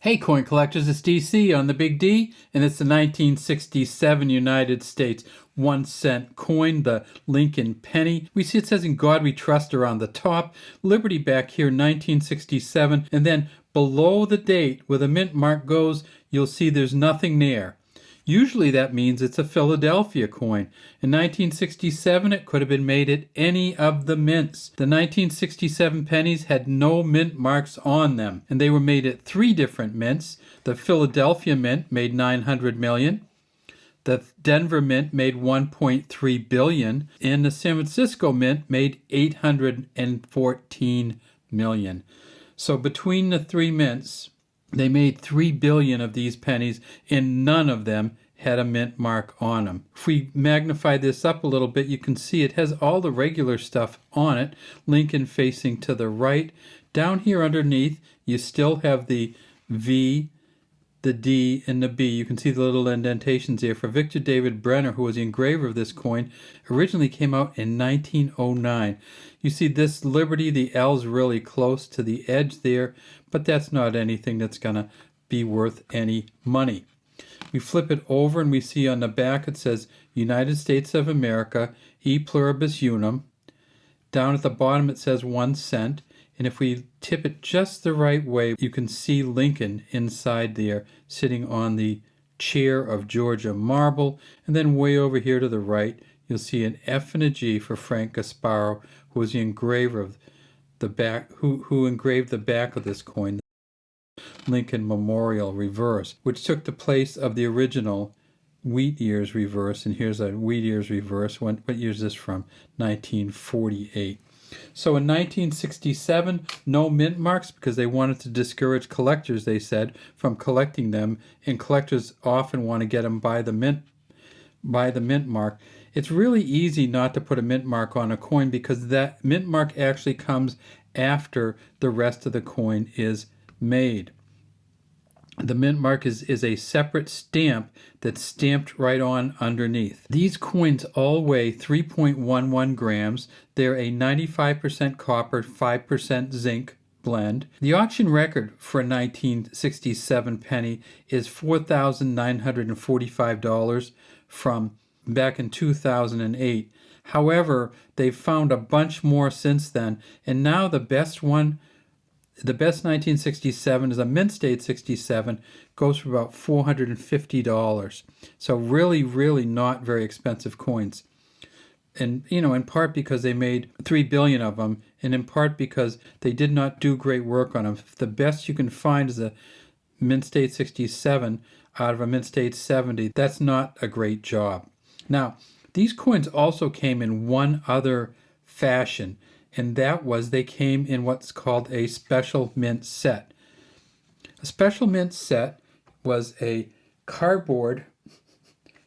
Hey coin collectors, it's DC on the Big D, and it's the 1967 United States 1-cent coin, the Lincoln penny. We see it says "In God We Trust" around the top, Liberty back here 1967, and then below the date where the mint mark goes, you'll see there's nothing there. Usually that means it's a Philadelphia coin. In 1967, it could have been made at any of the mints. The 1967 pennies had no mint marks on them, and they were made at 3 different mints. The Philadelphia Mint made 900 million. The Denver Mint made 1.3 billion, and the San Francisco Mint made 814 million. So between the 3 mints, they made 3 billion of these pennies, and none of them had a mint mark on them. If we magnify this up a little bit, you can see it has all the regular stuff on it. Lincoln facing to the right. Down here underneath, you still have the V, the D, and the B. You can see the little indentations here. For Victor David Brenner, who was the engraver of this coin, originally came out in 1909. You see this Liberty, the L's really close to the edge there, but that's not anything that's going to be worth any money. We flip it over and we see on the back it says United States of America, E Pluribus Unum. Down at the bottom it says 1 cent. And if we tip it just the right way, you can see Lincoln inside there sitting on the chair of Georgia marble. And then way over here to the right, you'll see an F and a G for Frank Gasparo, who was the engraver of the back, who engraved the back of this coin, Lincoln Memorial reverse, which took the place of the original Wheatears reverse. And here's a Wheatears reverse. What year is this from? 1948. So in 1967, no mint marks because they wanted to discourage collectors, they said, from collecting them, and collectors often want to get them by the mint mark. It's really easy not to put a mint mark on a coin because that mint mark actually comes after the rest of the coin is made. The mint mark is a separate stamp that's stamped right on underneath. These coins all weigh 3.11 grams. They're a 95% copper, 5% zinc blend. The auction record for a 1967 penny is $4,945 from back in 2008. However, they've found a bunch more since then, and now the best 1967 is a mint state 67, goes for about $450. So really, really not very expensive coins. And, in part because they made 3 billion of them, and in part because they did not do great work on them. If the best you can find is a mint state 67 out of a mint state 70, that's not a great job. Now, these coins also came in one other fashion, and that was they came in what's called a special mint set. A special mint set was a cardboard,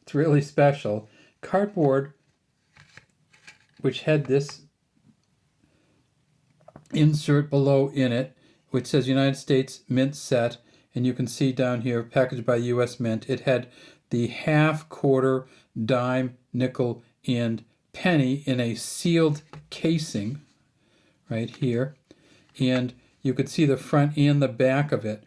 it's really special, cardboard which had this insert below in it, which says United States Mint Set, and you can see down here, packaged by U.S. Mint, it had the half, quarter, dime, nickel, and penny in a sealed casing, right here, and you could see the front and the back of it.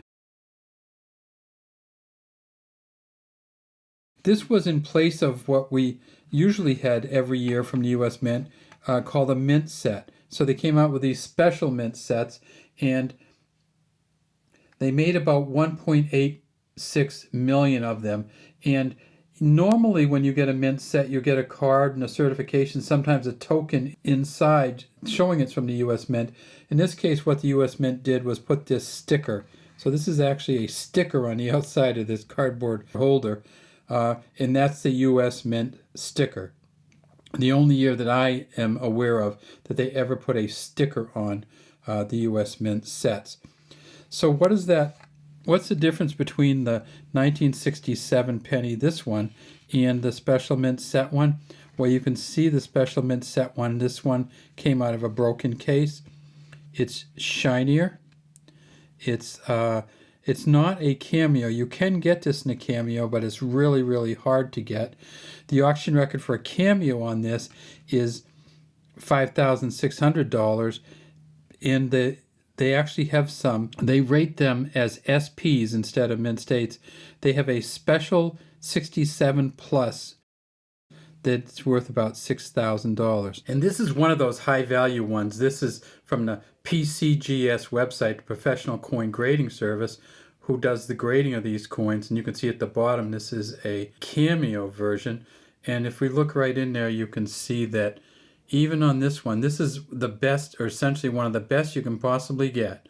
This was in place of what we usually had every year from the U.S. Mint called a mint set. So they came out with these special mint sets, and they made about 1.86 million of them. And normally when you get a mint set, you get a card and a certification, sometimes a token inside showing it's from the U.S. Mint. In this case, what the U.S. Mint did was put this sticker. So this is actually a sticker on the outside of this cardboard holder, and that's the U.S. Mint sticker. The only year that I am aware of that they ever put a sticker on the U.S. Mint sets. So what's the difference between the 1967 penny, this one, and the special mint set one? Well, you can see the special mint set one. This one came out of a broken case. It's shinier. It's not a cameo. You can get this in a cameo, but it's really, really hard to get. The auction record for a cameo on this is $5,600, and the they actually have some, they rate them as SPs instead of mint states. They have a special 67 plus that's worth about $6,000. And this is one of those high value ones. This is from the PCGS website, Professional Coin Grading Service, who does the grading of these coins. And you can see at the bottom, this is a Cameo version. And if we look right in there, you can see that even on this one, this is the best, or essentially one of the best you can possibly get.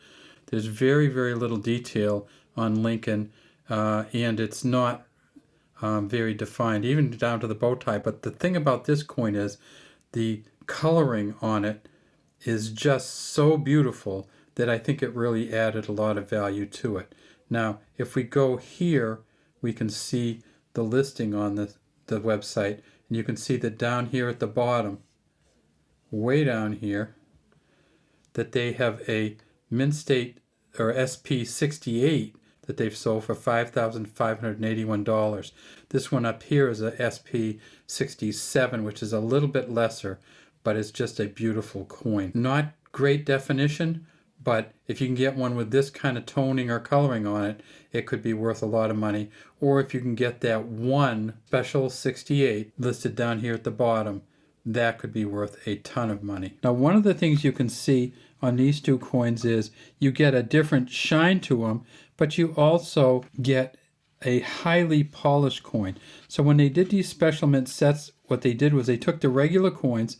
There's very, very little detail on Lincoln, and it's not very defined, even down to the bow tie. But the thing about this coin is the coloring on it is just so beautiful that I think it really added a lot of value to it. Now, if we go here, we can see the listing on the website, and you can see that down here at the bottom, way down here, that they have a mint state or SP 68 that they've sold for $5,581. This one up here is a SP 67, which is a little bit lesser, but it's just a beautiful coin. Not great definition, but if you can get one with this kind of toning or coloring on it, it could be worth a lot of money. Or if you can get that one special 68 listed down here at the bottom, that could be worth a ton of money. Now, one of the things you can see on these two coins is you get a different shine to them, but you also get a highly polished coin. So when they did these special mint sets, what they did was they took the regular coins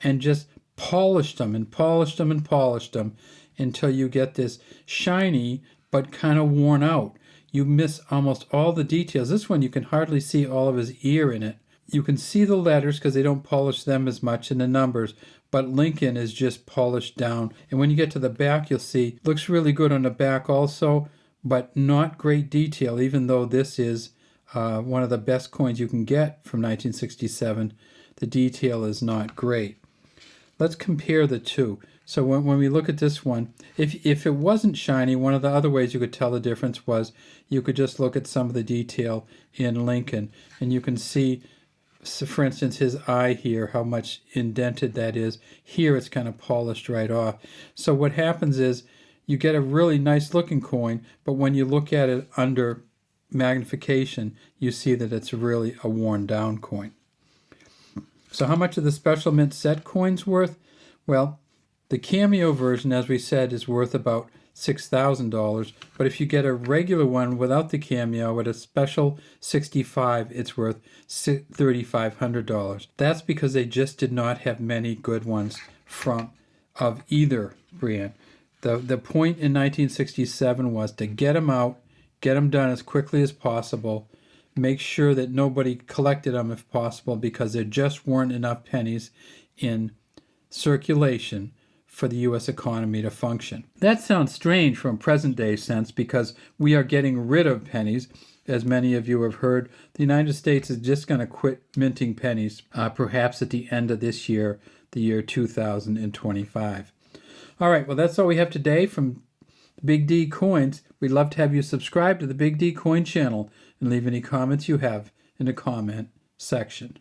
and just polished them and polished them and polished them until you get this shiny but kind of worn out. You miss almost all the details. This one, you can hardly see all of his ear in it. You can see the letters because they don't polish them as much in the numbers, but Lincoln is just polished down. And when you get to the back, you'll see it looks really good on the back also, but not great detail, even though this is one of the best coins you can get from 1967. The detail is not great. Let's compare the two. So when we look at this one, if it wasn't shiny, one of the other ways you could tell the difference was you could just look at some of the detail in Lincoln, and you can see, so for instance, his eye here, how much indented that is. Here it's kind of polished right off. So what happens is you get a really nice looking coin, but when you look at it under magnification, you see that it's really a worn down coin. So how much are the special mint set coins worth? Well, the Cameo version, as we said, is worth about $6,000, but if you get a regular one without the Cameo at a special 65, it's worth $3,500. That's because they just did not have many good ones of either brand. The point in 1967 was to get them out, get them done as quickly as possible, make sure that nobody collected them if possible, because there just weren't enough pennies in circulation for the U.S. economy to function. That sounds strange from present day sense because we are getting rid of pennies. As many of you have heard, the United States is just going to quit minting pennies, perhaps at the end of this year, the year 2025. All right, well, that's all we have today from Big D Coins. We'd love to have you subscribe to the Big D Coin channel and leave any comments you have in the comment section.